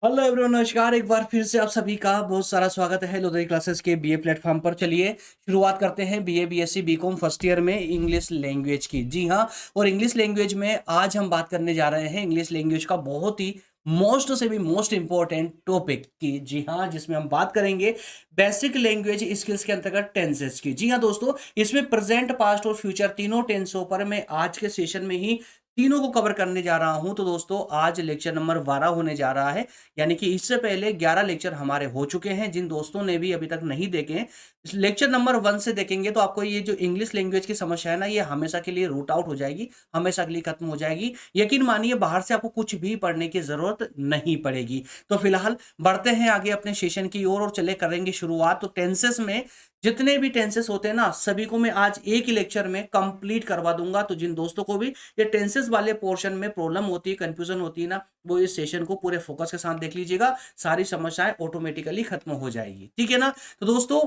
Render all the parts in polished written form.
Hello everyone, नमस्कार। एक बार फिर से आप सभी का बहुत सारा स्वागत है लोधरी क्लासेस के बीए प्लेटफॉर्म पर। चलिए शुरुआत करते हैं BA BSc BCom first year में इंग्लिश लैंग्वेज की। जी हाँ, और इंग्लिश लैंग्वेज में आज हम बात करने जा रहे हैं इंग्लिश लैंग्वेज का बहुत ही मोस्ट से भी मोस्ट इंपॉर्टेंट टॉपिक की। जी हाँ, जिसमें हम बात करेंगे बेसिक लैंग्वेज स्किल्स के अंतर्गत टेंसेस की। जी हाँ दोस्तों, इसमें प्रेजेंट, पास्ट और फ्यूचर तीनों टेंसों पर मैं आज के सेशन में ही तीनों को कवर करने जा रहा हूं। तो दोस्तों, आज लेक्चर नंबर 12 होने जा रहा है, यानी कि इससे पहले 11 लेक्चर हमारे हो चुके हैं। जिन दोस्तों ने भी अभी तक नहीं देखे हैं, लेक्चर नंबर 1 से देखेंगे तो आपको ये जो इंग्लिश लैंग्वेज की समस्या है ना, ये हमेशा के लिए रूट आउट हो जाएगी, हमेशा के लिए खत्म हो जाएगी। यकीन मानिए, बाहर से आपको कुछ भी पढ़ने की जरूरत नहीं पड़ेगी। तो फिलहाल बढ़ते हैं आगे अपने सेशन की ओर और चले करेंगे शुरुआत। तो टेंसेस में जितने भी टेंसेस होते हैं ना, सभी को मैं आज एक ही लेक्चर में कंप्लीट करवा दूंगा। तो जिन दोस्तों को भी ये टेंसेस वाले पोर्शन में प्रॉब्लम होती है, कंफ्यूजन होती है ना, वो इस सेशन को पूरे फोकस के साथ देख लीजिएगा। सारी समस्याएं ऑटोमेटिकली खत्म हो जाएगी। ठीक है ना। तो दोस्तों,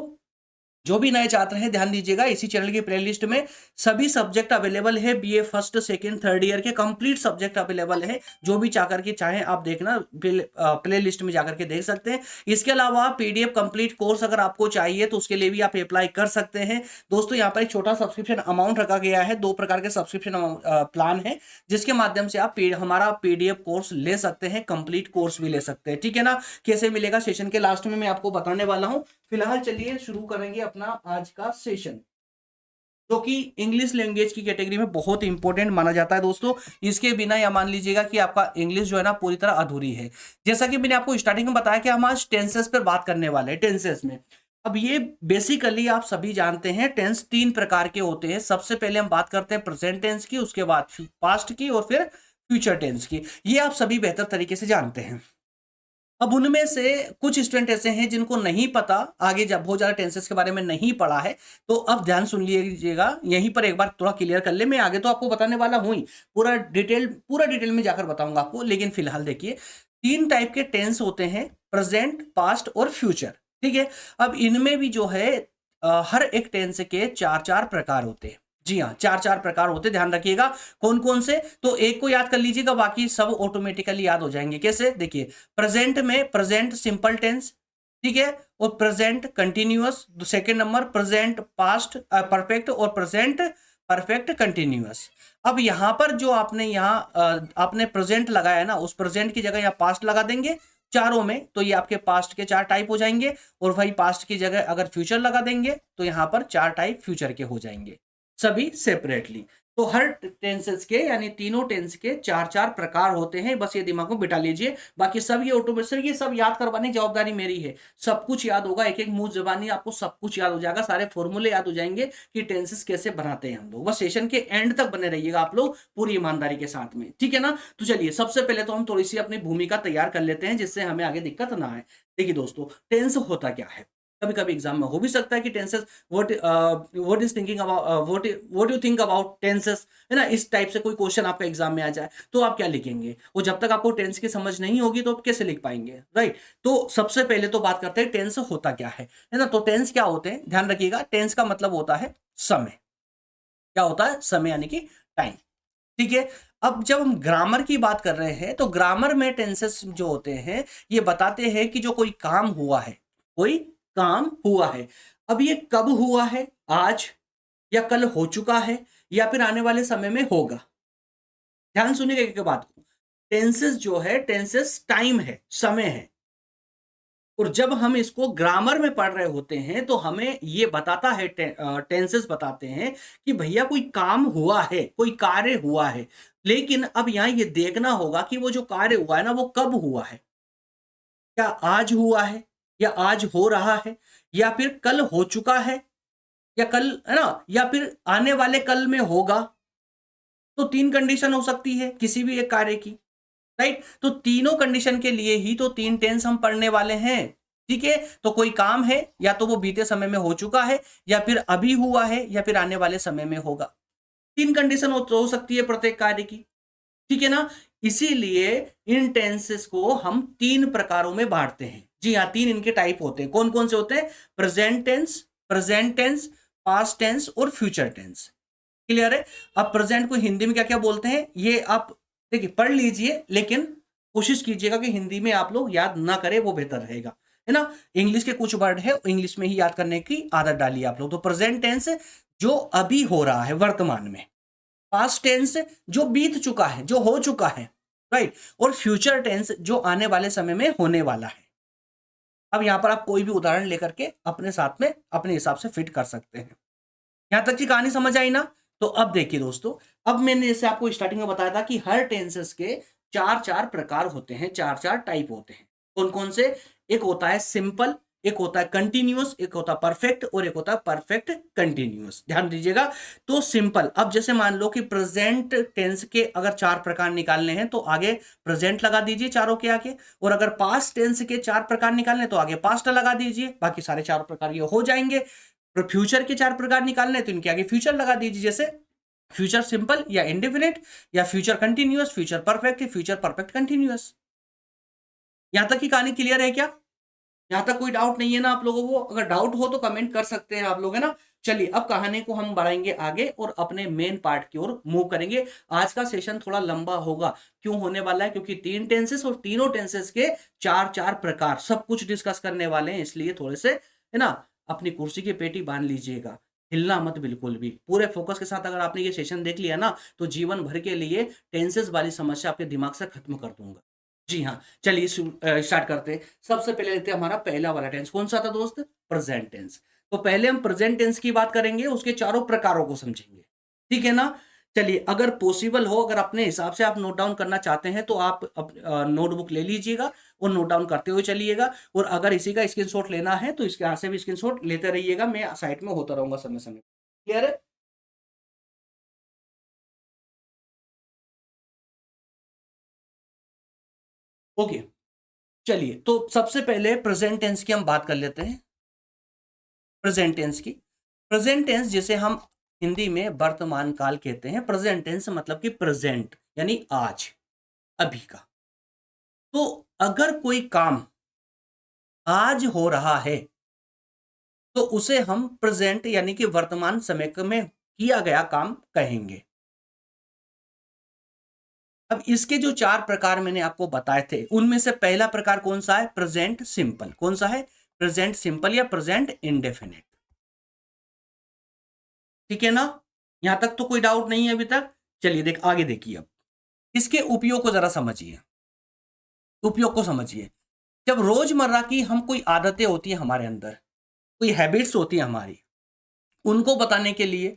जो भी नए छात्र हैं ध्यान दीजिएगा, इसी चैनल की प्लेलिस्ट में सभी सब्जेक्ट अवेलेबल है। BA first second third year के कंप्लीट सब्जेक्ट अवेलेबल है। जो भी चाहकर के चाहें आप देखना, प्लेलिस्ट में जाकर के देख सकते हैं। इसके अलावा पीडीएफ कंप्लीट कोर्स अगर आपको चाहिए तो उसके लिए भी आप अप्लाई कर सकते हैं। दोस्तों, यहाँ पर एक छोटा सब्सक्रिप्शन अमाउंट रखा गया है। 2 प्रकार के सब्सक्रिप्शन प्लान है, जिसके माध्यम से आप हमारा पीडीएफ कोर्स ले सकते हैं, कंप्लीट कोर्स भी ले सकते हैं। ठीक है ना। कैसे मिलेगा सेशन के लास्ट में मैं आपको बताने वाला हूं। फिलहाल चलिए शुरू करेंगे अपना आज का सेशन, जो कि इंग्लिश लैंग्वेज की कैटेगरी में बहुत इंपॉर्टेंट माना जाता है। दोस्तों, इसके बिना या मान लीजिएगा कि आपका इंग्लिश जो है ना पूरी तरह अधूरी है। जैसा कि मैंने आपको स्टार्टिंग में बताया कि हम आज टेंसेस पर बात करने वाले हैं। टेंसेस में अब ये बेसिकली आप सभी जानते हैं, टेंस 3 प्रकार के होते हैं। सबसे पहले हम बात करते हैं प्रेजेंट टेंस की, उसके बाद पास्ट की और फिर फ्यूचर टेंस की। ये आप सभी बेहतर तरीके से जानते हैं। अब उनमें से कुछ स्टूडेंट ऐसे हैं जिनको नहीं पता, आगे जब बहुत ज्यादा टेंसेस के बारे में नहीं पढ़ा है, तो अब ध्यान सुन लीजिएगा। यहीं पर एक बार थोड़ा क्लियर कर ले, मैं आगे तो आपको बताने वाला हूं ही, पूरा डिटेल में जाकर बताऊंगा आपको। लेकिन फिलहाल देखिए, 3 टाइप के टेंस होते हैं, प्रेजेंट, पास्ट और फ्यूचर। ठीक है। अब इनमें भी जो है हर एक टेंस के 4-4 प्रकार होते हैं। जी हाँ, 4-4 प्रकार होते हैं, ध्यान रखिएगा। कौन कौन से, तो एक को याद कर लीजिएगा, बाकी सब ऑटोमेटिकली याद हो जाएंगे। कैसे, देखिए, प्रेजेंट में प्रेजेंट सिंपल टेंस, ठीक है, और present continuous. Second number present past perfect और प्रेजेंट परफेक्ट कंटिन्यूअस। अब यहां पर जो आपने प्रेजेंट लगाया है ना, उस प्रेजेंट की जगह यहाँ पास्ट लगा देंगे चारों में, तो ये आपके पास्ट के 4 टाइप हो जाएंगे। और भाई पास्ट की जगह अगर फ्यूचर लगा देंगे तो यहां पर 4 टाइप फ्यूचर के हो जाएंगे, सभी सेपरेटली। तो हर टेंसेस के, यानी तीनों टेंस के 4-4 प्रकार होते हैं। बस ये दिमाग में बिठा लीजिए। बाकी सब ये ऑटोमेटिक, ये सब याद करवाने की जवाबदारी मेरी है। सब कुछ याद होगा, एक एक मुंह जबानी आपको सब कुछ याद हो जाएगा, सारे फॉर्मूले याद हो जाएंगे कि टेंसेस कैसे बनाते हैं हम लोग। बस सेशन के एंड तक बने रहिएगा आप लोग पूरी ईमानदारी के साथ में। ठीक है ना। तो चलिए, सबसे पहले तो हम थोड़ी सी अपनी भूमिका तैयार कर लेते हैं, जिससे हमें आगे दिक्कत ना आए। देखिए दोस्तों, टेंस होता क्या है। कभी कभी एग्जाम में हो भी सकता है कि tenses, what is thinking about, what you think about tenses, है ना, इस टाइप से कोई क्वेश्चन आपका एग्जाम में आ जाए, तो आप क्या लिखेंगे। और जब तक आपको टेंस की समझ नहीं होगी तो आप कैसे लिख पाएंगे, राइट। तो सबसे पहले तो बात करते हैं टेंस होता क्या है ना। तो टेंस क्या होते हैं, ध्यान रखिएगा। टेंस का मतलब होता है समय। क्या होता है, समय, यानी कि टाइम। ठीक है। अब जब हम ग्रामर की बात कर रहे हैं, तो ग्रामर में टेंसेस जो होते हैं, ये बताते हैं कि जो कोई काम हुआ है, कोई काम हुआ है। अब ये कब हुआ है, आज या कल हो चुका है, या फिर आने वाले समय में होगा। ध्यान सुनिएगा एक एक बात को। टेंसेस जो है, टेंसेस टाइम है, समय है। और जब हम इसको ग्रामर में पढ़ रहे होते हैं तो हमें ये बताता है, टेंसेस बताते हैं कि भैया कोई काम हुआ है, कोई कार्य हुआ है। लेकिन अब यहां ये देखना होगा कि वो जो कार्य हुआ है ना, वो कब हुआ है। क्या आज हुआ है, या आज हो रहा है, या फिर कल हो चुका है, या कल, है ना, या फिर आने वाले कल में होगा। तो 3 कंडीशन हो सकती है किसी भी एक कार्य की, राइट। तो तीनों कंडीशन के लिए ही तो 3 टेंस हम पढ़ने वाले हैं। ठीक है। तो कोई काम है, या तो वो बीते समय में हो चुका है, या फिर अभी हुआ है, या फिर आने वाले समय में होगा। 3 कंडीशन हो सकती है प्रत्येक कार्य की। ठीक है ना। इसीलिए इन टेंसेस को हम 3 प्रकारों में बांटते हैं। जी हाँ, 3 इनके टाइप होते हैं। कौन कौन से होते हैं, प्रेजेंट टेंस, पास्ट टेंस और फ्यूचर टेंस। क्लियर है। अब प्रेजेंट को हिंदी में क्या क्या बोलते हैं, ये आप देखिए पढ़ लीजिए, लेकिन कोशिश कीजिएगा कि हिंदी में आप लोग याद ना करें, वो बेहतर रहेगा, है ना। इंग्लिश के कुछ वर्ड है, इंग्लिश में ही याद करने की आदत डालिए आप लोग। तो प्रेजेंट टेंस जो अभी हो रहा है वर्तमान में, पास्ट टेंस जो बीत चुका है, जो हो चुका है, राइट, और फ्यूचर टेंस जो आने वाले समय में होने वाला है। अब यहां पर आप कोई भी उदाहरण लेकर के अपने साथ में अपने हिसाब से फिट कर सकते हैं। यहां तक की कहानी समझ आई ना। तो अब देखिए दोस्तों, अब मैंने जैसे आपको स्टार्टिंग में बताया था कि हर टेंसेस के चार चार प्रकार होते हैं, चार चार टाइप होते हैं। कौन कौन से? एक होता है सिंपल, एक होता है कंटिन्यूअस, एक होता है परफेक्ट और एक होता है परफेक्ट कंटिन्यूअस। ध्यान दीजिएगा। तो सिंपल, अब जैसे मान लो कि प्रेजेंट टेंस के अगर चार प्रकार निकालने हैं तो आगे प्रेजेंट लगा दीजिए चारों के आगे, और अगर पास्ट टेंस के चार प्रकार निकालने तो आगे पास्ट लगा दीजिए, बाकी सारे चार प्रकार ये हो जाएंगे। और फ्यूचर के चार प्रकार निकालने तो इनके आगे फ्यूचर लगा दीजिए, जैसे फ्यूचर सिंपल या इंडेफिनिट, या future continuous, future perfect, future perfect continuous. यहां तक की कहानी क्लियर है क्या? यहां तक कोई डाउट नहीं है ना आप लोगों को? अगर डाउट हो तो कमेंट कर सकते हैं आप लोग, है ना। चलिए अब कहानी को हम बढ़ाएंगे आगे और अपने मेन पार्ट की ओर मूव करेंगे। आज का सेशन थोड़ा लंबा होगा, क्यों होने वाला है? क्योंकि तीन टेंसेस और तीनों टेंसेस के चार चार प्रकार सब कुछ डिस्कस करने वाले हैं, इसलिए थोड़े से, है ना, अपनी कुर्सी की पेटी बांध लीजिएगा, हिलना मत बिल्कुल भी। पूरे फोकस के साथ अगर आपने ये सेशन देख लिया ना, तो जीवन भर के लिए टेंसेस वाली समस्या आपके दिमाग से खत्म कर दूंगा। जी हाँ, चलिए स्टार्ट करते हैं। सबसे पहले लेते हैं हमारा पहला वाला टेंस, कौन सा था दोस्त? Present tense. तो पहले हम प्रेजेंट टेंस की बात करेंगे, उसके चारों प्रकारों को समझेंगे, ठीक है ना। चलिए, अगर पॉसिबल हो, अगर अपने हिसाब से आप नोट डाउन करना चाहते हैं तो आप नोटबुक ले लीजिएगा और नोट डाउन करते हुए चलिएगा। और अगर इसी का स्क्रीनशॉट लेना है तो इसके यहाँ से भी स्क्रीनशॉट लेते रहिएगा, मैं साइड में होता रहूंगा समय समय। क्लियर है? ओके, चलिए तो सबसे पहले प्रेजेंट टेंस की हम बात कर लेते हैं। प्रेजेंट टेंस की, प्रेजेंट टेंस जिसे हम हिंदी में वर्तमान काल कहते हैं। प्रेजेंट टेंस मतलब कि प्रेजेंट यानी आज, अभी का। तो अगर कोई काम आज हो रहा है तो उसे हम प्रेजेंट यानी कि वर्तमान समय में किया गया काम कहेंगे। अब इसके जो चार प्रकार मैंने आपको बताए थे, उनमें से पहला प्रकार कौन सा है? Present simple. कौन सा है? प्रेजेंट सिंपल या प्रेजेंट इंडेफिनिट। ठीक है ना। यहां तक तो कोई डाउट नहीं है अभी तक। चलिए आगे देखिए। अब इसके उपयोग को जरा समझिए, उपयोग को समझिए। जब रोजमर्रा की हम कोई आदतें होती है हमारे अंदर, कोई हैबिट्स होती है हमारी, उनको बताने के लिए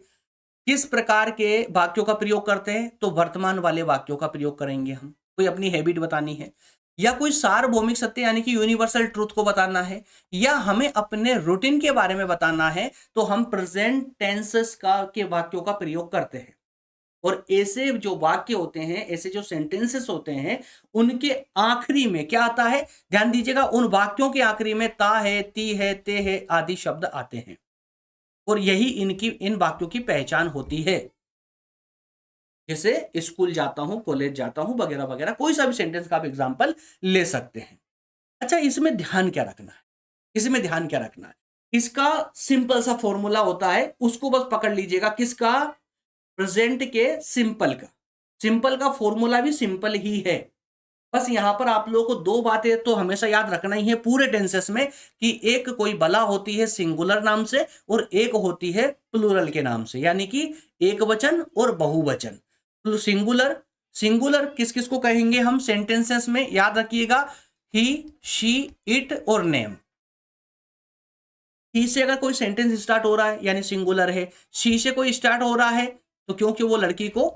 किस प्रकार के वाक्यों का प्रयोग करते हैं? तो वर्तमान वाले वाक्यों का प्रयोग करेंगे हम। कोई अपनी हैबिट बतानी है, या कोई सार्वभौमिक सत्य यानी कि यूनिवर्सल ट्रूथ को बताना है, या हमें अपने रूटीन के बारे में बताना है, तो हम प्रेजेंट टेंसेस का के वाक्यों का प्रयोग करते हैं। और ऐसे जो वाक्य होते हैं, ऐसे जो सेंटेंसेस होते हैं, उनके आखिरी में क्या आता है? ध्यान दीजिएगा, उन वाक्यों के आखिरी में ता है, ती है, ते है आदि शब्द आते हैं। और यही इनकी इन वाक्यों की पहचान होती है। जैसे स्कूल जाता हूं, कॉलेज जाता हूं, वगैरह वगैरह, कोई सा भी सेंटेंस का आप एग्जांपल ले सकते हैं। अच्छा, इसमें ध्यान क्या रखना है? इसमें ध्यान क्या रखना है? इसका सिंपल सा फॉर्मूला होता है, उसको बस पकड़ लीजिएगा। किसका? प्रेजेंट के सिंपल का। सिंपल का फॉर्मूला भी सिंपल ही है। बस यहां पर आप लोगों को दो बातें तो हमेशा याद रखना ही है पूरे टेंसेस में, कि एक कोई बला होती है सिंगुलर नाम से और एक होती है प्लूरल के नाम से, यानी कि एक वचन और बहुवचन। तो सिंगुलर, सिंगुलर किस किस को कहेंगे हम सेंटेंसेस में? याद रखिएगा, ही, शी, इट और नेम। ही से अगर कोई सेंटेंस स्टार्ट हो रहा है यानी सिंगुलर है। शी से कोई स्टार्ट हो रहा है तो क्योंकि वो लड़की को,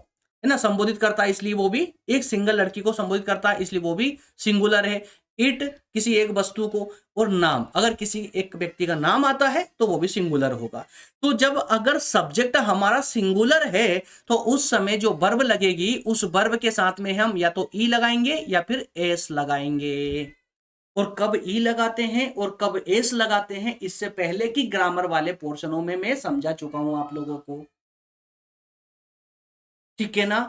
है ना, संबोधित करता है, इसलिए वो भी एक सिंगल लड़की को संबोधित करता है, इसलिए वो भी सिंगुलर है। इट किसी एक वस्तु को, और नाम अगर किसी एक व्यक्ति का नाम आता है तो वो भी सिंगुलर होगा। तो जब अगर सब्जेक्ट हमारा सिंगुलर है तो उस समय जो वर्ब लगेगी, उस वर्ब के साथ में हम या तो ई लगाएंगे या फिर एस लगाएंगे। और कब ई लगाते हैं और कब एस लगाते हैं, इससे पहले की ग्रामर वाले पोर्शनों में मैं समझा चुका हूं आप लोगों को। ठीक है ना।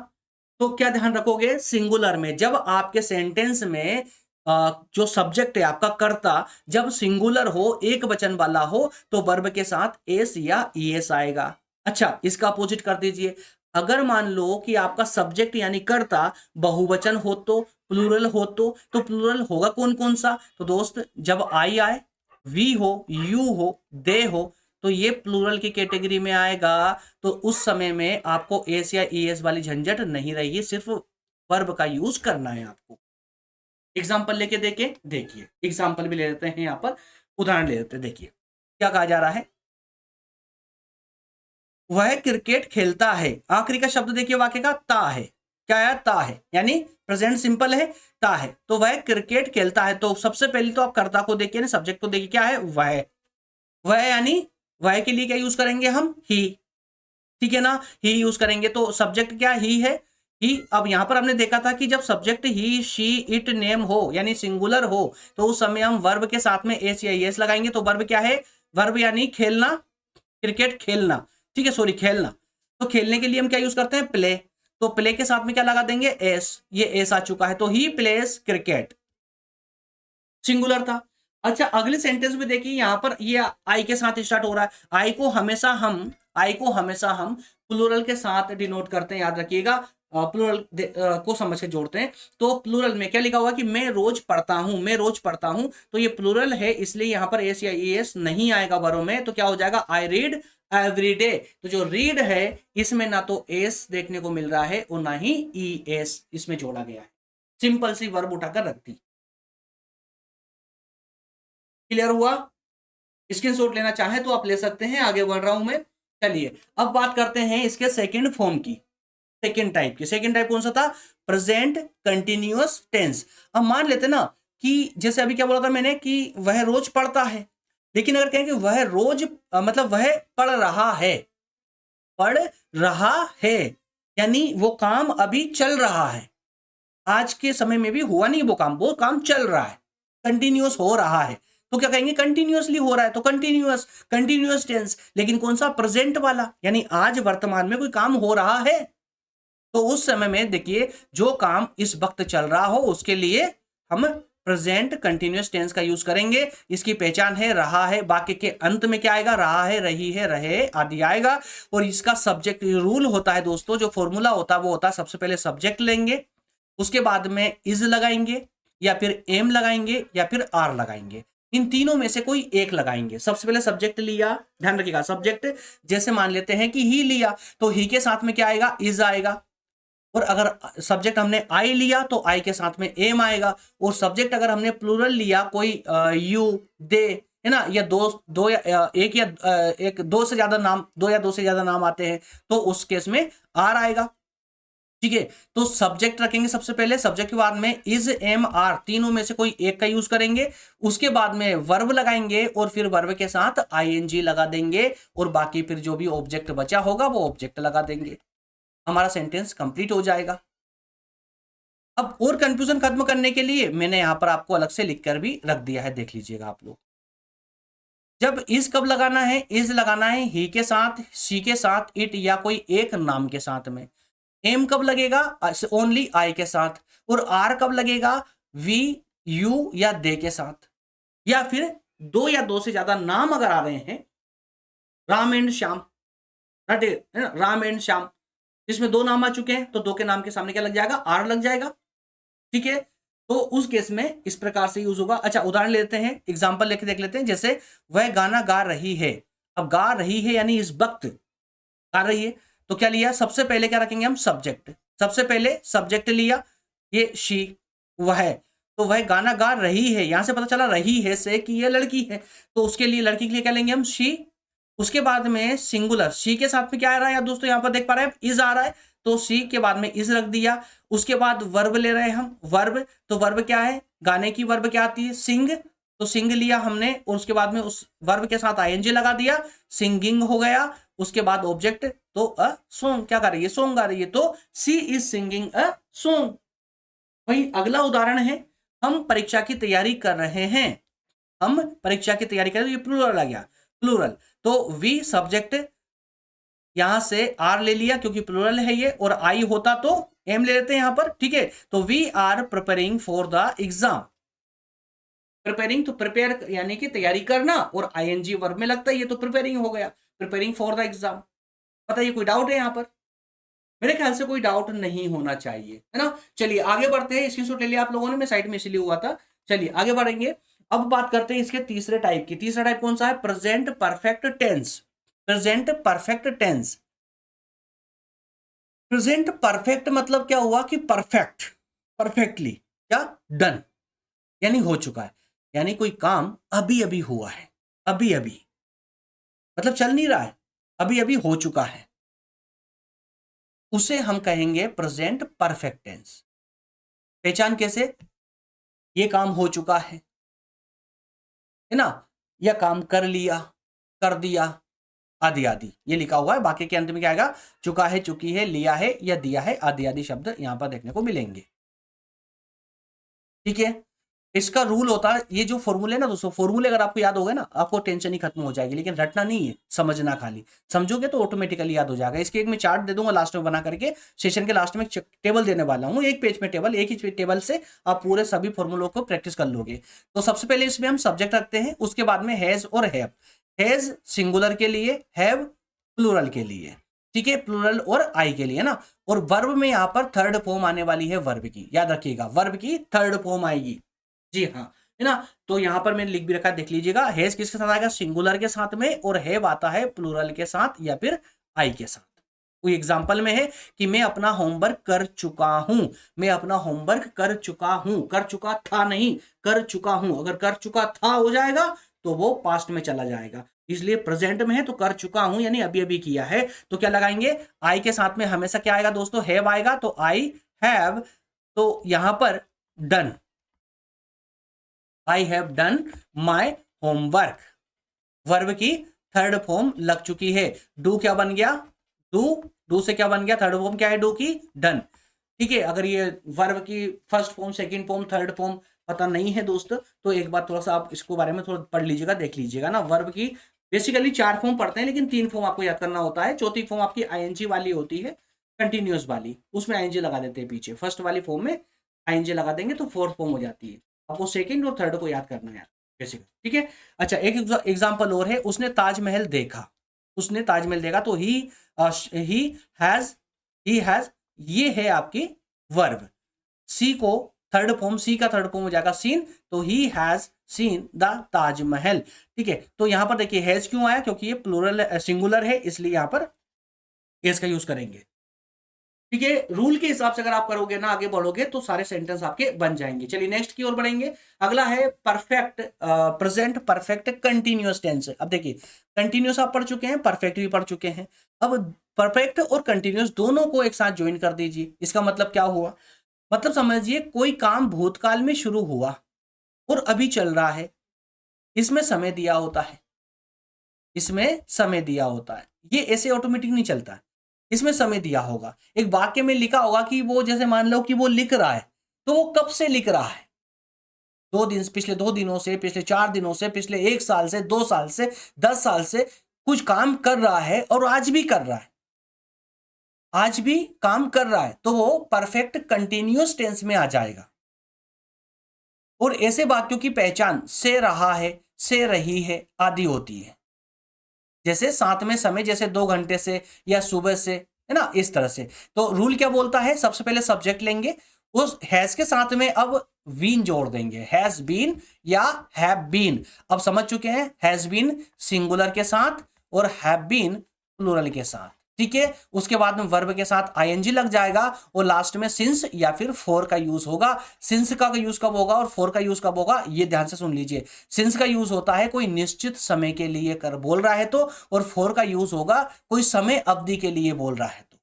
तो क्या ध्यान रखोगे? सिंगुलर में जब आपके सेंटेंस में जो सब्जेक्ट है आपका कर्ता, जब सिंगुलर हो, एक वचन वाला हो, तो वर्ब के साथ एस या ईएस आएगा। अच्छा, इसका अपोजिट कर दीजिए। अगर मान लो कि आपका सब्जेक्ट यानी कर्ता बहुवचन हो तो प्लूरल हो तो प्लूरल होगा कौन कौन सा? तो दोस्त जब आई आए, वी हो, यू हो, दे हो, तो ये प्लूरल की कैटेगरी में आएगा। तो उस समय में आपको एस या ईएस वाली झंझट नहीं रहेगी, सिर्फ वर्ब का यूज करना है आपको। एग्जाम्पल लेके देखिए, एग्जाम्पल भी ले लेते हैं यहां पर, उदाहरण ले लेते हैं। देखिए क्या कहा जा रहा है, वह क्रिकेट खेलता है। आखिरी का शब्द देखिए वाक्य का, ता है। क्या है? ता है, यानी प्रेजेंट सिंपल है, ता है। तो वह क्रिकेट खेलता है, तो सबसे पहले तो आप कर्ता को देखिए ना, सब्जेक्ट को देखिए, क्या है? वह। वह यानी वह के लिए क्या यूज करेंगे हम? ही। ठीक है ना, ही यूज करेंगे। तो सब्जेक्ट क्या ही है? ही। अब यहां पर हमने देखा था कि जब subject he, she, it, name हो यानी सिंगुलर हो, तो उस समय हम वर्ब के साथ में एस या एस लगाएंगे। तो वर्ब क्या है? वर्ब यानी खेलना, क्रिकेट खेलना। ठीक है, सॉरी, खेलना। तो खेलने के लिए हम क्या यूज करते हैं? प्ले। तो प्ले के साथ में क्या लगा देंगे? एस। ये एस आ चुका है, तो ही प्लेस क्रिकेट, सिंगुलर था। अच्छा, अगले सेंटेंस में देखिए, यहां पर ये आई के साथ स्टार्ट हो रहा है। आई को हमेशा हम प्लूरल के साथ डिनोट करते हैं, याद रखिएगा। प्लूरल को समझ के जोड़ते हैं। तो प्लूरल में क्या लिखा हुआ कि मैं रोज पढ़ता हूं, मैं रोज पढ़ता हूं। तो ये प्लूरल है, इसलिए यहां पर एस या एस नहीं आएगा वर्ब में। तो क्या हो जाएगा? I read every day. तो जो रीड है, इसमें ना तो एस देखने को मिल रहा है और ना ही ई एस इसमें जोड़ा गया है। सिंपल सी वर्ब उठाकर रख दी। क्लियर हुआ? स्क्रीनशॉट लेना चाहे तो आप ले सकते हैं, आगे बढ़ रहा हूं मैं। चलिए अब बात करते हैं इसके सेकंड फॉर्म की, सेकंड टाइप की। सेकंड टाइप कौन सा था? Present continuous tense. अब मान लेते ना कि जैसे अभी क्या बोला था मैंने कि वह रोज पढ़ता है, लेकिन अगर कहें कि वह रोज मतलब वह पढ़ रहा है, पढ़ रहा है यानी वो काम अभी चल रहा है, आज के समय में भी हुआ नहीं वो काम चल रहा है, कंटिन्यूअस हो रहा है। तो क्या कहेंगे? कंटिन्यूअसली हो रहा है, तो कंटिन्यूअस, कंटिन्यूअस टेंस। लेकिन कौन सा? प्रेजेंट वाला, यानी आज वर्तमान में कोई काम हो रहा है। तो उस समय में देखिए, जो काम इस वक्त चल रहा हो उसके लिए हम प्रेजेंट कंटिन्यूअस टेंस का यूज करेंगे। इसकी पहचान है रहा है, वाक्य के अंत में क्या आएगा? रहा है, रही है, रहे आदि आएगा। और इसका सब्जेक्ट रूल होता है दोस्तों, जो फॉर्मूला होता है वो होता है, सबसे पहले सब्जेक्ट लेंगे, उसके बाद में इज लगाएंगे या फिर एम लगाएंगे या फिर आर लगाएंगे। इन तीनों में से कोई एक लगाएंगे। सबसे पहले सब्जेक्ट लिया, ध्यान रखिएगा, सब्जेक्ट जैसे मान लेते हैं कि ही लिया, तो ही के साथ में क्या आएगा? इज आएगा। और अगर सब्जेक्ट हमने आई लिया तो आई के साथ में एम आएगा। और सब्जेक्ट अगर हमने प्लूरल लिया, कोई यू, दे, है ना, या दो या एक या एक दो से ज्यादा नाम, दो या दो से ज्यादा नाम आते हैं, तो उस केस में आर आएगा। ठीक है, तो सब्जेक्ट रखेंगे सबसे पहले, सब्जेक्ट के बाद में इज, एम, आर, तीनों में से कोई एक का यूज करेंगे। उसके बाद में वर्ब लगाएंगे और फिर वर्ब के साथ आईएनजी लगा देंगे, और बाकी फिर जो भी ऑब्जेक्ट बचा होगा वो ऑब्जेक्ट लगा देंगे। हमारा सेंटेंस कंप्लीट हो जाएगा। अब और कंफ्यूजन खत्म करने के लिए मैंने यहां पर आपको अलग से लिखकर भी रख दिया है, देख लीजिएगा आप लोग। जब इज कब लगाना है? इज लगाना है ही के साथ, सी के साथ, इट या कोई एक नाम के साथ में। एम कब लगेगा? ओनली आई के साथ। और आर कब लगेगा? वी, यू या दे के साथ। या फिर दो या दो से ज्यादा नाम अगर आ रहे हैं, राम एंड श्याम, है ना, राम एंड श्याम, इसमें दो नाम आ चुके हैं, तो दो के नाम के सामने क्या लग जाएगा? आर लग जाएगा। ठीक है, तो उस केस में इस प्रकार से यूज होगा। अच्छा, उदाहरण लेते हैं, एग्जांपल लेके देख लेते हैं। जैसे वह गाना गा रही है, अब गा रही है यानी इस वक्त गा रही है, तो क्या लिया? सबसे पहले क्या रखेंगे हम? सब्जेक्ट। सबसे पहले सब्जेक्ट लिया, ये शी, वह। तो वह गाना गा रही है, यहां से पता चला रही है से कि यह लड़की है, तो उसके लिए, लड़की के लिए क्या लेंगे हम? शी। उसके बाद में सिंगुलर, शी के साथ में क्या आ रहा है यार दोस्तों? यहां पर देख पा रहे हैं इज आ रहा है, तो सी के बाद में इज रख दिया। उसके बाद वर्ब ले रहे हैं हम, वर्ब, तो वर्ब क्या है? गाने की वर्ब क्या आती है? सिंग, तो सिंग लिया हमने, और उसके बाद में उस वर्ब के साथ आईएनजी लगा दिया, सिंगिंग हो गया। उसके बाद ऑब्जेक्ट, तो अ सॉन्ग, क्या कर रही है? सॉन्ग गा रही है, तो सी इज सिंगिंग अ सॉन्ग। वही अगला उदाहरण है, हम परीक्षा की तैयारी कर रहे हैं, हम परीक्षा की तैयारी कर रहे हैं, ये प्लूरल आ गया, प्लूरल। तो वी सब्जेक्ट, यहां से आर ले लिया क्योंकि प्लूरल है ये, और आई होता तो एम ले लेते हैं यहां पर। ठीक है, तो we are preparing for the exam. Preparing तो प्रिपेयर यानी कि तैयारी करना, और आईएनजी वर्ब में लगता है, ये तो प्रिपेयरिंग हो गया, प्रिपेयरिंग फॉर द एग्जाम। बताइए, कोई डाउट है यहां पर? मेरे ख्याल से कोई डाउट नहीं होना चाहिए, है ना। चलिए आगे बढ़ते हैं, स्क्रीनशॉट ले लिया आप लोगों ने, मैं साइड में इसलिए हुआ था। चलिए आगे बढ़ेंगे। अब बात करते हैं इसके तीसरे टाइप की। तीसरा टाइप कौन सा है? Present perfect tense. Present perfect tense. Present perfect मतलब क्या हुआ कि परफेक्ट, परफेक्टली क्या, डन, यानी हो चुका है, यानी कोई काम अभी अभी हुआ है, अभी अभी, मतलब चल नहीं रहा है, अभी अभी हो चुका है, उसे हम कहेंगे प्रेजेंट परफेक्ट टेंस। पहचान कैसे? ये काम हो चुका है ना, या काम कर लिया, कर दिया, आदि आदि, ये लिखा हुआ है। बाकी के अंत में क्या आएगा? चुका है, चुकी है, लिया है या दिया है, आदि आदि शब्द यहां पर देखने को मिलेंगे। ठीक है। इसका रूल होता है, ये जो फॉर्मूले ना दोस्तों, फॉर्मूले अगर आपको याद हो गए ना, आपको टेंशन ही खत्म हो जाएगी। लेकिन रटना नहीं है, समझना खाली। समझोगे तो ऑटोमेटिकली याद हो जाएगा। इसके एक मैं चार्ट दे दूंगा लास्ट में बना करके, सेशन के लास्ट में टेबल देने वाला हूँ, एक पेज में टेबल, एक ही टेबल से आप पूरे सभी फॉर्मूलों को प्रैक्टिस कर लोगे। तो सबसे पहले इसमें हम सब्जेक्ट रखते हैं, उसके बाद में हैज और हैव। हैज सिंगुलर के लिए, हैव प्लूरल के लिए, ठीक है, प्लूरल और आई के लिए ना। और वर्ब में यहां पर थर्ड फॉर्म आने वाली है वर्ब की, याद रखिएगा, वर्ब की थर्ड फॉर्म आएगी। जी हाँ, है ना। तो यहां पर मैंने लिख भी रखा है, देख लीजिएगा। हैज किसके साथ आएगा? सिंगुलर के साथ में, और हैव आता है प्लूरल के साथ या फिर आई के साथ। कोई एग्जांपल में है कि मैं अपना होमवर्क कर चुका हूं, मैं अपना होमवर्क कर चुका हूं, कर चुका था नहीं, कर चुका हूं। अगर कर चुका था हो जाएगा तो वो पास्ट में चला जाएगा, इसलिए प्रेजेंट में है तो कर चुका हूं यानी अभी अभी किया है। तो क्या लगाएंगे? आई के साथ में हमेशा क्या आएगा दोस्तों? हैव आएगा। तो आई हैव, तो यहां पर done, I have done my homework, verb की थर्ड फॉर्म लग चुकी है। डू क्या बन गया? डू, डू से क्या बन गया? थर्ड फॉर्म क्या है डू की? डन। ठीक है। अगर ये वर्ब की first form, second form, third form पता नहीं है दोस्त, तो एक बार थोड़ा सा आप इसको बारे में थोड़ा पढ़ लीजिएगा, देख लीजिएगा ना। वर्ब की बेसिकली 4 फॉर्म पढ़ते हैं, लेकिन 3 फॉर्म आपको याद करना होता है। चौथी फॉर्म आपकी आईएनजी वाली होती है, कंटिन्यूअस वाली, उसमें आईएनजी लगा देते हैं पीछे। फर्स्ट वाली फॉर्म में आईएनजी लगा देंगे तो फोर्थ फॉर्म हो जाती है। आपको सेकंड और थर्ड को याद करना है बेसिकली, ठीक है। अच्छा, एक एग्जांपल और है, उसने ताजमहल देखा। उसने ताजमहल देखा, तो ही हैज, ही हैज, ये है आपकी वर्ब। सी को थर्ड फॉर्म, सी का थर्ड फॉर्म हो जाएगा सीन, तो he has seen the Taj Mahal. ठीक है। तो यहां पर देखिए हैज क्यों आया? क्योंकि ये प्लूरल सिंगुलर है, इसलिए यहां पर एस का यूज करेंगे। ठीक है। रूल के हिसाब से अगर आप करोगे ना, आगे बढ़ोगे, तो सारे सेंटेंस आपके बन जाएंगे। चलिए नेक्स्ट की ओर बढ़ेंगे। अगला है perfect, present perfect continuous tense. अब देखिए, कंटिन्यूअस आप पढ़ चुके हैं, परफेक्ट भी पढ़ चुके हैं। अब परफेक्ट और कंटिन्यूअस दोनों को एक साथ ज्वाइन कर दीजिए। इसका मतलब क्या हुआ? मतलब समझिए, कोई काम भूतकाल में शुरू हुआ और अभी चल रहा है, इसमें समय दिया होता है, इसमें समय दिया होता है। ये ऐसे ऑटोमेटिक नहीं चलता है, इसमें समय दिया होगा। एक वाक्य में लिखा होगा कि वो, जैसे मान लो कि वो लिख रहा है, तो वो कब से लिख रहा है? 2 दिन, पिछले 2 दिनों से, पिछले 4 दिनों से, पिछले 1 साल से, 2 साल से, 10 साल से कुछ काम कर रहा है और आज भी कर रहा है, आज भी काम कर रहा है, तो वो परफेक्ट कंटिन्यूअस टेंस में आ जाएगा। और ऐसे वाक्यों की पहचान से रहा है, से रही है आदि होती है। जैसे साथ में समय, जैसे 2 घंटे से या सुबह से, है ना, इस तरह से। तो रूल क्या बोलता है? सबसे पहले सब्जेक्ट लेंगे, उस हैज के साथ में अब बीन जोड़ देंगे, हैज बीन या हैव बीन। अब समझ चुके हैं, हैज बीन सिंगुलर के साथ और हैव बीन प्लूरल के साथ। ठीक है। उसके बाद में वर्ब के साथ आईएनजी लग जाएगा और लास्ट में सिंस या फिर फॉर का यूज होगा। सिंस का यूज कब होगा और फॉर का यूज कब होगा, ये ध्यान से सुन लीजिए। सिंस का यूज होता है कोई निश्चित समय के लिए कर बोल रहा है तो, और फॉर का यूज होगा कोई समय अवधि के लिए बोल रहा है तो।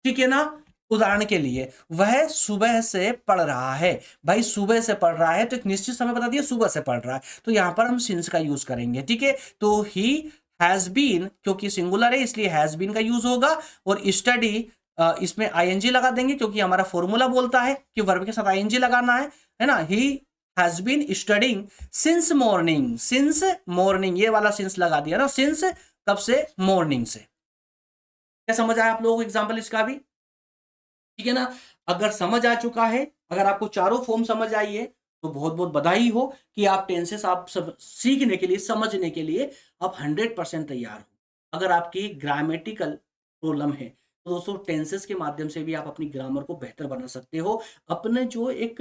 ठीक है ना। उदाहरण के लिए, वह सुबह से पढ़ रहा है। भाई सुबह से पढ़ रहा है तो एक निश्चित समय बता दिया, सुबह से पढ़ रहा है, तो यहां पर हम सिंस का यूज करेंगे। ठीक है। तो ही हैज बीन, क्योंकि सिंगुलर है इसलिए हैज बीन का यूज होगा। और स्टडी, इसमें आईएनजी लगा देंगे क्योंकि हमारा फॉर्मूला बोलता है कि वर्ब के साथ आईएनजी लगाना है ना। He has been studying since morning, since morning, ये वाला सिंस लगा दिया ना, सिंस कब से? मॉर्निंग से। क्या समझ आया आप लोगों को एग्जाम्पल इसका भी? ठीक है ना। अगर समझ आ चुका है, अगर आपको चारों फॉर्म समझ आई है, तो बहुत बहुत बधाई हो कि आप टेंसेस आप सब सीखने के लिए, समझने के लिए आप 100% तैयार हो। अगर आपकी ग्रामेटिकल प्रॉब्लम है। तो दोस्तों टेंसेस के माध्यम से भी आप अपनी ग्रामर को बेहतर बना सकते हो। अपने जो एक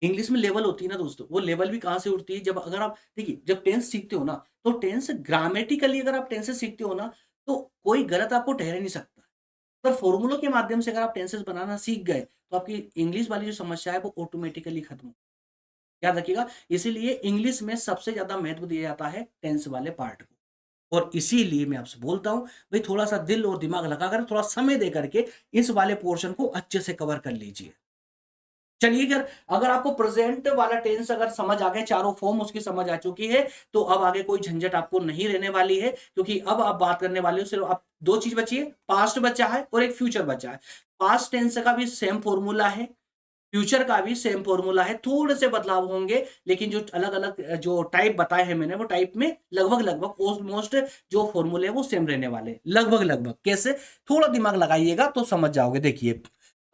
इंग्लिश में लेवल होती है ना दोस्तों, वो लेवल भी कहाँ से उठती है, जब अगर आप देखिए जब टेंस सीखते हो ना, तो टेंस ग्रामेटिकली अगर आप टेंसेस सीखते हो ना, तो कोई गलत आपको ठहर ही नहीं सकता। पर फॉर्मूलों के माध्यम से अगर आप टेंसेस बनाना सीख गए, तो आपकी इंग्लिश वाली जो समस्या है वो ऑटोमेटिकली खत्म हो। याद रखिएगा, इसीलिए इंग्लिश में सबसे ज़्यादा महत्व दिया जाता है टेंस वाले पार्ट को। और इसीलिए मैं आपसे बोलता हूँ, भई थोड़ा-सा दिल और दिमाग लगाकर, थोड़ा समय दे करके इस वाले पोर्शन को अच्छे से कवर कर लीजिए। चलिए अगर आपको प्रेजेंट वाला टेंस अगर समझ आ गए, चारों फॉर्म उसकी समझ आ चुकी है, तो अब आगे कोई झंझट आपको नहीं रहने वाली है, क्योंकि अब आप बात करने वाले हो सिर्फ आप 2 चीज़ बची है, पास्ट बचा है और एक फ्यूचर बचा है। पास्ट टेंस का भी सेम फॉर्मूला है, फ्यूचर का भी सेम फॉर्मूला है, थोड़े से बदलाव होंगे, लेकिन जो अलग-अलग जो टाइप बताए हैं मैंने, वो टाइप में लगभग-लगभग ऑलमोस्ट जो फॉर्मूले हैं वो सेम रहने वाले हैं, लगभग-लगभग। कैसे? थोड़ा दिमाग लगाइएगा तो समझ जाओगे। देखिए,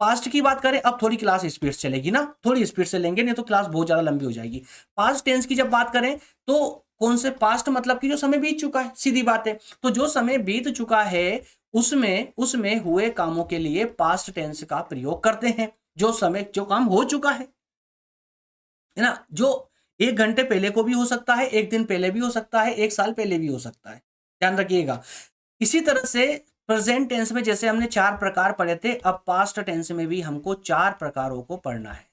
पास्ट की बात करें, अब थोड़ी क्लास स्पीड से चलेगी ना, थोड़ी स्पीड से लेंगे, नहीं तो क्लास बहुत ज़्यादा लंबी हो जाएगी। पास्ट टेंस की जब बात करें, तो कौन से पास्ट मतलब कि जो समय बीत चुका है, सीधी बात है। तो जो समय बीत चुका है, उसमें उसमें हुए कामों के लिए पास्ट टेंस का प्रयोग करते हैं। जो काम हो चुका है ना? जो 1 घंटे पहले को भी हो सकता है, 1 दिन पहले भी हो सकता है, 1 साल पहले भी हो सकता है। ध्यान रखिएगा। इसी तरह से प्रेजेंट टेंस में जैसे हमने 4 प्रकार पढ़े थे, अब पास्ट टेंस में भी हमको 4 प्रकारों को पढ़ना है।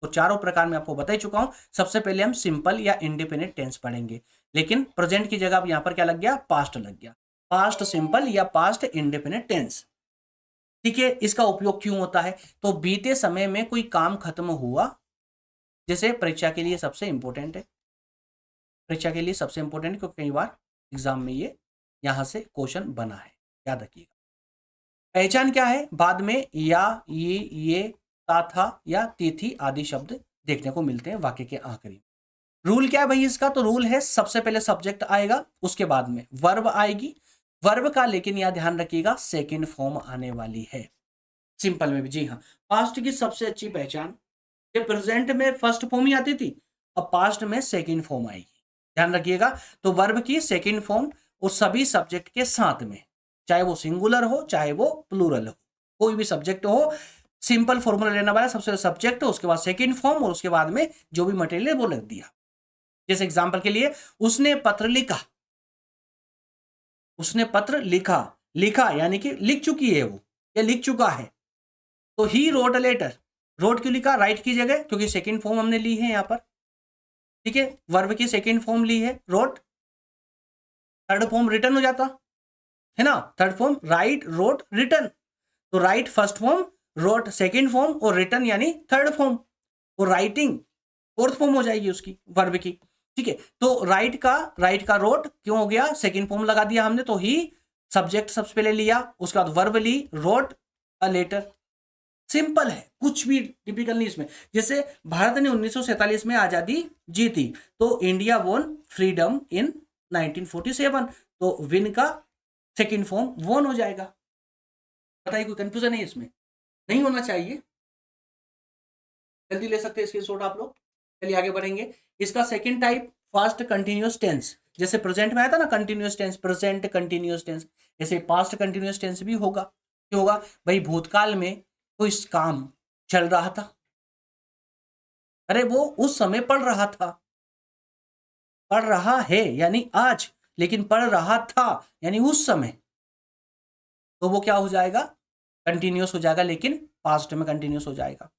तो चारों प्रकार मैं आपको बता ही चुका हूं। सबसे पहले हम सिंपल या इंडिपेंडेंट टेंस पढ़ेंगे, लेकिन प्रेजेंट की जगह अब यहां पर क्या लग गया? पास्ट लग गया। पास्ट सिंपल या पास्ट इंडिपेंडेंट टेंस। ठीक है, इसका उपयोग क्यों होता है? तो बीते समय में कोई काम खत्म हुआ, जैसे परीक्षा के लिए सबसे इंपॉर्टेंट है, परीक्षा के लिए सबसे इंपॉर्टेंट, क्योंकि कई बार एग्जाम में ये यहां से क्वेश्चन बना है, याद रखिएगा। पहचान क्या है? बाद में या, ये, ता, था या तिथि आदि शब्द देखने को मिलते हैं वाक्य के आखिरी। रूल क्या है भाई इसका? तो रूल है सबसे पहले सब्जेक्ट आएगा, उसके बाद में वर्ब आएगी। वर्ब का लेकिन यह ध्यान रखिएगा सेकंड फॉर्म आने वाली है। सिंपल में भी, जी हाँ। पास्ट की सबसे अच्छी पहचान, ये प्रेजेंट में फर्स्ट फॉर्म ही आती थी, अब पास्ट में सेकंड फॉर्म आएगी। ध्यान रखिएगा। तो वर्ब की सेकंड फॉर्म और सभी सब्जेक्ट के साथ में, चाहे वो सिंगुलर हो चाहे वो प्लूरल हो, कोई भी सब्जेक्ट हो, सिंपल फॉर्मूला लेना वाला, सबसे सब्जेक्ट, उसके बाद सेकंड फॉर्म और उसके बाद में जो भी मटेरियल है वो लिख दिया। जैसे एग्जांपल के लिए, उसने पत्र लिखा, उसने पत्र लिखा, लिखा यानी कि लिख चुकी है वो, या लिख चुका है। तो he wrote a letter, wrote क्यों लिखा? राइट की जगह, क्योंकि सेकंड फॉर्म हमने ली है यहां पर। ठीक है, वर्ब की सेकंड फॉर्म ली है रोट, थर्ड फॉर्म रिटर्न हो जाता है ना, third form write, wrote, return. तो write first form, wrote second form और रिटर्न यानी थर्ड फॉर्म, और राइटिंग फोर्थ फॉर्म हो जाएगी उसकी, वर्ब की। ठीक है, तो राइट का रोट क्यों हो गया? सेकंड फॉर्म लगा दिया हमने, तो ही सब्जेक्ट सबसे पहले लिया, उसके बाद वर्ब ली, रोट अ लेटर। सिंपल है, कुछ भी टिपिकल नहीं इसमें। जैसे भारत ने 1947 में आजादी जीती, तो इंडिया वोन फ्रीडम इन 1947, तो विन का सेकंड फॉर्म वोन हो जाएगा। बताइए, कोई कंफ्यूजन है इसमें? नहीं होना चाहिए। जल्दी ले सकते हैं स्क्रीनशॉट आप लोग। चलिए आगे बढ़ेंगे। इसका second type past continuous tense, जैसे प्रेजेंट में आया था ना continuous tense, present continuous tense, ऐसे पास्ट कंटिन्यूअस टेंस भी होगा। क्यों होगा भाई? भूतकाल में कोई काम चल रहा था, अरे वो उस समय पढ़ रहा था, पढ़ रहा है यानी आज, लेकिन पढ़ रहा था यानी उस समय, तो वो क्या हो जाएगा? कंटिन्यूअस हो जाएगा, लेकिन पास्ट में कंटिन्यूअस हो जाएगा,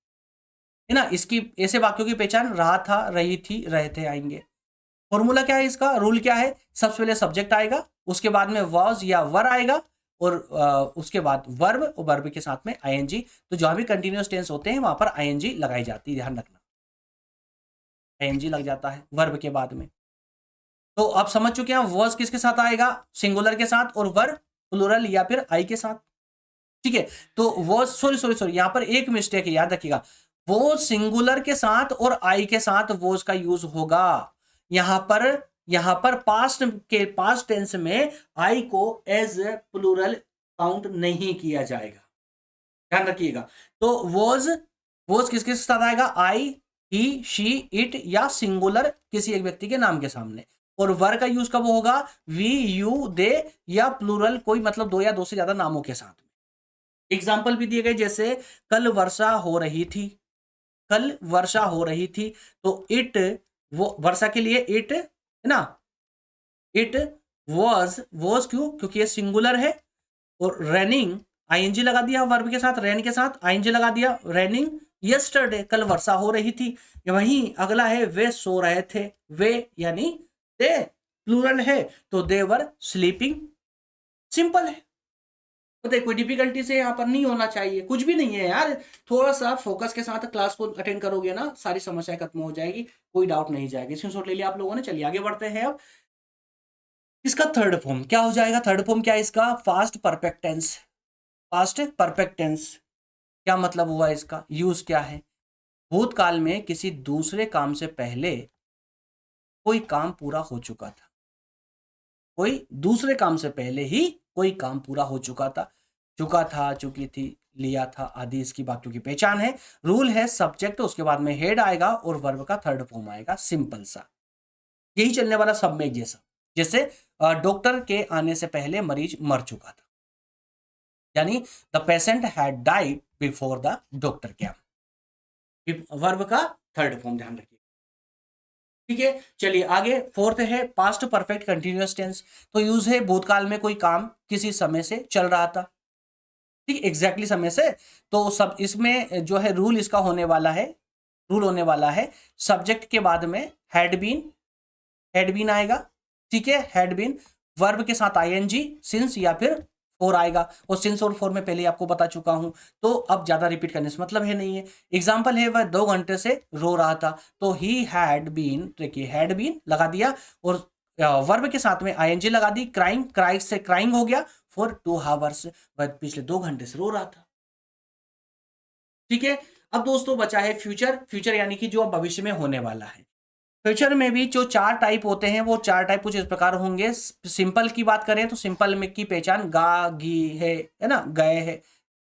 है ना। इसकी ऐसे वाक्यों की पहचान रहा था, रही थी, रहे थे आएंगे। फॉर्मूला क्या है इसका? रूल क्या है? सबसे पहले सब्जेक्ट आएगा, उसके बाद में वाज या वर आएगा, और उसके बाद वर्ब, और वर्ब के साथ में आईएनजी। तो जहां भी कंटिन्यूअस टेंस होते हैं वहां पर आईएनजी लगाई जाती है, ध्यान रखना, आईएनजी लग जाता है वर्ब के बाद में। तो आप समझ चुके हैं वर्स किसके साथ आएगा? सिंगुलर के साथ, और वर्ब प्लूरल या फिर आई के साथ। ठीक है, तो वो सॉरी यहां पर एक मिस्टेक है, याद रखिएगा। वो सिंगुलर के साथ और आई के साथ वो का यूज होगा। यहां पर पास्ट टेंस में आई को एज प्लूरल काउंट नहीं किया जाएगा, ध्यान रखिएगा। तो वोज किसके साथ आएगा? आई, ही, शी, इट, या सिंगुलर किसी एक व्यक्ति के नाम के सामने। और वर का यूज कब होगा, वी यू दे या प्लूरल कोई मतलब दो या दो से ज्यादा नामों के साथ। एग्जाम्पल भी दिए गए जैसे कल वर्षा हो रही थी, कल वर्षा हो रही थी, तो इट, वो वर्षा के लिए इट है ना, इट वॉज क्यों, क्योंकि ये सिंगुलर है। और रेनिंग, आईएनजी लगा दिया वर्ब के साथ, रेन के साथ आईएनजी लगा दिया, रेनिंग यस्टरडे, कल वर्षा हो रही थी। वहीं अगला है वे सो रहे थे, वे यानी दे प्लूरल है, तो दे वर स्लीपिंग, सिंपल है। पता है कोई डिफिकल्टी से यहाँ पर नहीं होना चाहिए, कुछ भी नहीं है यार। थोड़ा सा फोकस के साथ क्लास को अटेंड करोगे ना, सारी समस्याएं खत्म हो जाएगी, कोई डाउट नहीं जाएगी। स्क्रीनशॉट ले लिया आप लोगों ने, चलिए आगे बढ़ते हैं। अब इसका थर्ड फॉर्म क्या हो जाएगा, थर्ड फॉर्म क्या है इसका, past perfect tense. Past perfect tense क्या मतलब हुआ, इसका यूज क्या है, भूतकाल में किसी दूसरे काम से पहले कोई काम पूरा हो चुका था, कोई दूसरे काम से पहले ही कोई काम पूरा हो चुका था, चुकी थी, लिया था आदि इसकी बातों की पहचान है। रूल है सब्जेक्ट, उसके बाद में हेड आएगा और वर्ब का थर्ड फॉर्म आएगा, सिंपल सा यही चलने वाला सब में जैसा। जैसे डॉक्टर के आने से पहले मरीज मर चुका था, यानी the patient had died before the doctor came, verb का थर्ड फॉर्म ध्यान रखिए। ठीक है, चलिए आगे फोर्थ है पास्ट परफेक्ट कंटिन्यूअस टेंस। तो यूज है भूतकाल में कोई काम किसी समय से चल रहा था, ठीक एग्जैक्टली समय से। तो सब इसमें जो है रूल इसका होने वाला है, रूल होने वाला है सब्जेक्ट के बाद में हैड बीन आएगा, ठीक है, हैड बीन, वर्ब के साथ आईएनजी, सिंस या फिर फोर आएगा। और सिंस और फोर में पहले आपको बता चुका हूं, तो अब ज्यादा रिपीट करने से मतलब है नहीं है। एग्जाम्पल है वह 2 घंटे से रो रहा था, तो ही हैड बीन, देखिए हैड बीन लगा दिया और वर्ब के साथ में आईएनजी लगा दी, क्राइंग, क्राइंग से क्राइंग हो गया, फॉर 2 आवर्स, वह पिछले 2 घंटे से रो रहा था। ठीक है, अब दोस्तों बचा है फ्यूचर। फ्यूचर यानी कि जो भविष्य में होने वाला है। फ्यूचर में भी जो 4 टाइप होते हैं वो 4 टाइप कुछ इस प्रकार होंगे। सिंपल की बात करें तो सिंपल में की पहचान गा गी है ना, गए है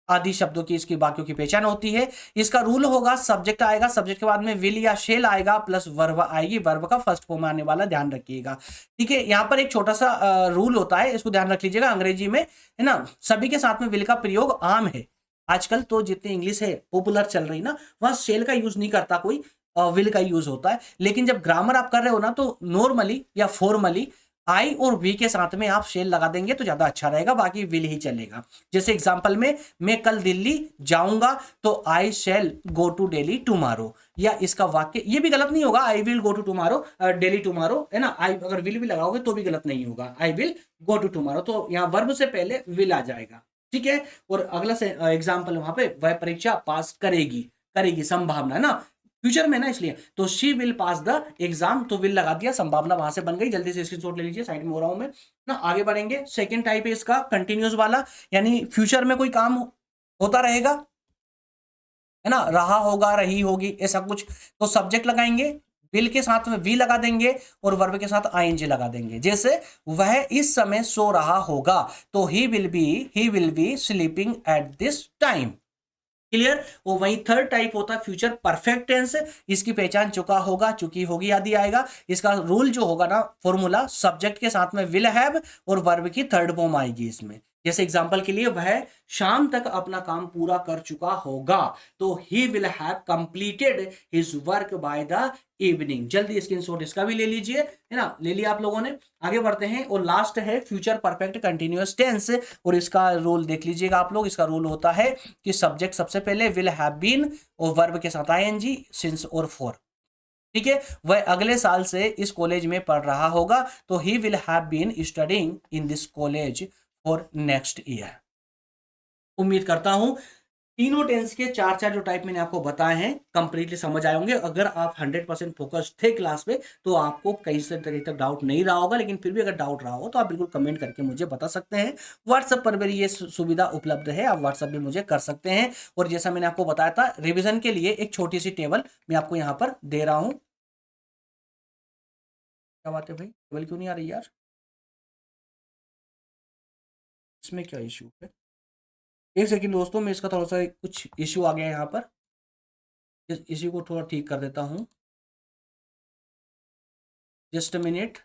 आदि शब्दों की इसकी बाकियों की पहचान होती है। इसका रूल होगा सब्जेक्ट आएगा, सब्जेक्ट के बाद में विल या शेल आएगा प्लस वर्ब आएगी, वर्ब का फर्स्ट फॉर्म आने वाला, ध्यान रखिएगा। ठीक है, यहाँ पर एक छोटा सा रूल होता है, इसको ध्यान रख लीजिएगा। अंग्रेजी में है ना सभी के साथ में विल का प्रयोग आम है। आजकल तो जितनी इंग्लिश है पॉपुलर चल रही ना, वहां शेल का यूज नहीं करता कोई, विल का यूज होता है। लेकिन जब ग्रामर आप कर रहे हो ना, तो नॉर्मली या फॉर्मली आई और वी के साथ में आप शेल लगा देंगे तो ज्यादा अच्छा रहेगा, बाकी विल ही चलेगा। जैसे एग्जांपल में मैं कल दिल्ली जाऊंगा, तो I shall go to Delhi tomorrow, या इसका वाक्य ये भी गलत नहीं होगा, I will go to tomorrow, Delhi tomorrow, है ना। आई अगर विल भी लगाओगे तो भी गलत नहीं होगा, I will go to tomorrow, तो यहाँ वर्ब से पहले विल आ जाएगा। ठीक है, और अगला से एग्जाम्पल वहां पे वह परीक्षा पास करेगी, करेगी संभावना है ना, फ्यूचर में ना, इसलिए तो she will pass the exam, तो विल लगा दिया, संभावना वहां से बन गई। जल्दी से स्क्रीनशॉट ले लीजिए, साइड में हो रहा हूं मैं ना। आगे बढ़ेंगे, सेकंड टाइप है इसका कंटिन्यूस वाला, यानी फ्यूचर में कोई काम होता रहेगा, है ना, रहा होगा, रही होगी, ऐसा कुछ। तो सब्जेक्ट लगाएंगे, विल के साथ में वी लगा देंगे और वर्ब के साथ आईएनजी लगा देंगे। जैसे वह इस समय सो रहा होगा, तो he will be sleeping at this time. Clear. वो वही थर्ड टाइप होता है फ्यूचर परफेक्ट टेंस, इसकी पहचान चुका होगा, चुकी होगी आदि आएगा। इसका रूल जो होगा ना, फॉर्मूला, सब्जेक्ट के साथ में विल हैव और वर्ब की थर्ड फॉर्म आएगी इसमें। जैसे एग्जांपल के लिए वह शाम तक अपना काम पूरा कर चुका होगा, तो he will have completed his work by the evening. जल्दी स्क्रीनशॉट इसका भी ले लीजिए, है ना, ले लिया आप लोगों ने। आगे बढ़ते हैं, और लास्ट है फ्यूचर परफेक्ट कंटिन्यूअस टेंस, और इसका रूल देख लीजिएगा आप लोग। इसका रूल होता है कि सब्जेक्ट सबसे पहले विल हैव बीन और वर्ब के साथ आईएनजी, सिंस और फॉर। ठीक है, वह अगले साल से इस कॉलेज में पढ़ रहा होगा, तो he will have been studying in this college for next year. उम्मीद करता हूं तीनों टेंस के चार चार जो टाइप मैंने आपको बताए हैं कंप्लीटली समझ आए होंगे। अगर आप 100% फोकस थे क्लास में, तो आपको कहीं से कहीं तक डाउट नहीं रहा होगा, लेकिन फिर भी अगर डाउट रहा हो तो आप बिल्कुल कमेंट करके मुझे बता सकते हैं। व्हाट्सएप पर मेरी ये सुविधा उपलब्ध है, आप व्हाट्सएप भी मुझे कर सकते हैं। और जैसा मैंने आपको बताया था, रिविजन के लिए एक छोटी सी टेबल मैं आपको यहाँ पर दे रहा हूँ। क्या बात है भाई, टेबल क्यों नहीं आ रही यार, इसमें क्या इशू है? एक सेकंड दोस्तों, मैं इसका थोड़ा सा कुछ इशू आ गया यहाँ पर, इस इशू को थोड़ा ठीक कर देता हूँ, जस्ट अ मिनट।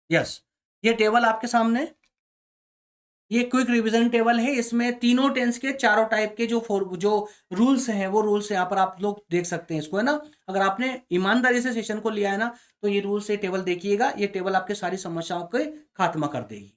यस, ये टेबल आपके सामने, ये क्विक रिवीजन टेबल है। इसमें तीनों टेंस के चारों टाइप के जो रूल्स हैं वो रूल्स यहाँ पर आप लोग देख सकते हैं इसको, है ना। अगर आपने ईमानदारी से सेशन को लिया है ना, तो ये रूल्स ये टेबल देखिएगा, ये टेबल आपके सारी समस्याओं के खात्मा कर देगी।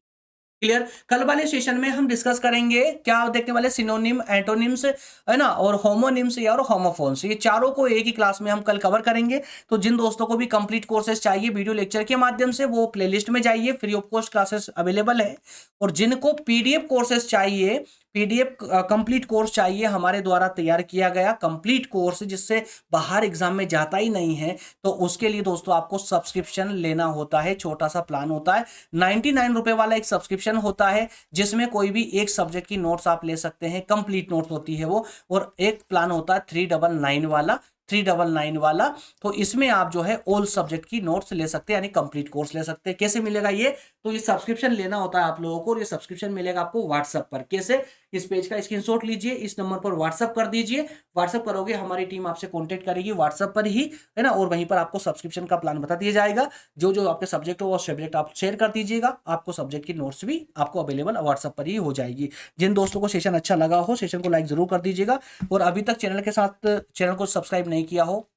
क्लियर। कल वाले सेशन में हम डिस्कस करेंगे क्या देखने वाले, सिनोनिम, एंटोनिम्स, है ना, और होमोनिम्स और होमोफोन्स, ये चारों को एक ही क्लास में हम कल कवर करेंगे। तो जिन दोस्तों को भी कंप्लीट कोर्सेज चाहिए वीडियो लेक्चर के माध्यम से, वो प्लेलिस्ट में जाइए, free of cost classes available है। और जिनको पीडीएफ कोर्सेज चाहिए, पीडीएफ कंप्लीट कोर्स चाहिए हमारे द्वारा तैयार किया गया कंप्लीट कोर्स, जिससे बाहर एग्जाम में जाता ही नहीं है, तो उसके लिए दोस्तों आपको सब्सक्रिप्शन लेना होता है। छोटा सा प्लान होता है, 99 रुपए वाला एक सब्सक्रिप्शन होता है, जिसमें कोई भी एक सब्जेक्ट की नोट्स आप ले सकते हैं, कंप्लीट नोट्स होती है वो। और एक प्लान होता है 399 वाला, 399 वाला, तो इसमें आप जो है ऑल सब्जेक्ट की नोट्स ले सकते हैं, यानी कंप्लीट कोर्स ले सकते हैं। कैसे मिलेगा ये, तो ये सब्सक्रिप्शन लेना होता है आप लोगों को, और ये सब्सक्रिप्शन मिलेगा आपको व्हाट्सएप पर। कैसे, इस पेज का स्क्रीनशॉट लीजिए, इस नंबर पर व्हाट्सएप कर दीजिए, व्हाट्सएप करोगे हमारी टीम आपसे कांटेक्ट करेगी व्हाट्सएप पर ही, है ना, और वहीं पर आपको सब्सक्रिप्शन का प्लान बता दिया जाएगा। जो जो आपके सब्जेक्ट हो वो सब्जेक्ट आप शेयर कर दीजिएगा, आपको सब्जेक्ट की नोट्स भी आपको अवेलेबल व्हाट्सएप पर ही हो जाएगी। जिन दोस्तों को सेशन अच्छा लगा हो, सेशन को लाइक जरूर कर दीजिएगा, और अभी तक चैनल को सब्सक्राइब नहीं किया हो,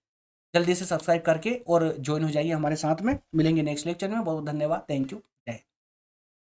जल्दी से सब्सक्राइब करके और ज्वाइन हो जाइए हमारे साथ में। मिलेंगे नेक्स्ट लेक्चर में, बहुत धन्यवाद, थैंक यू।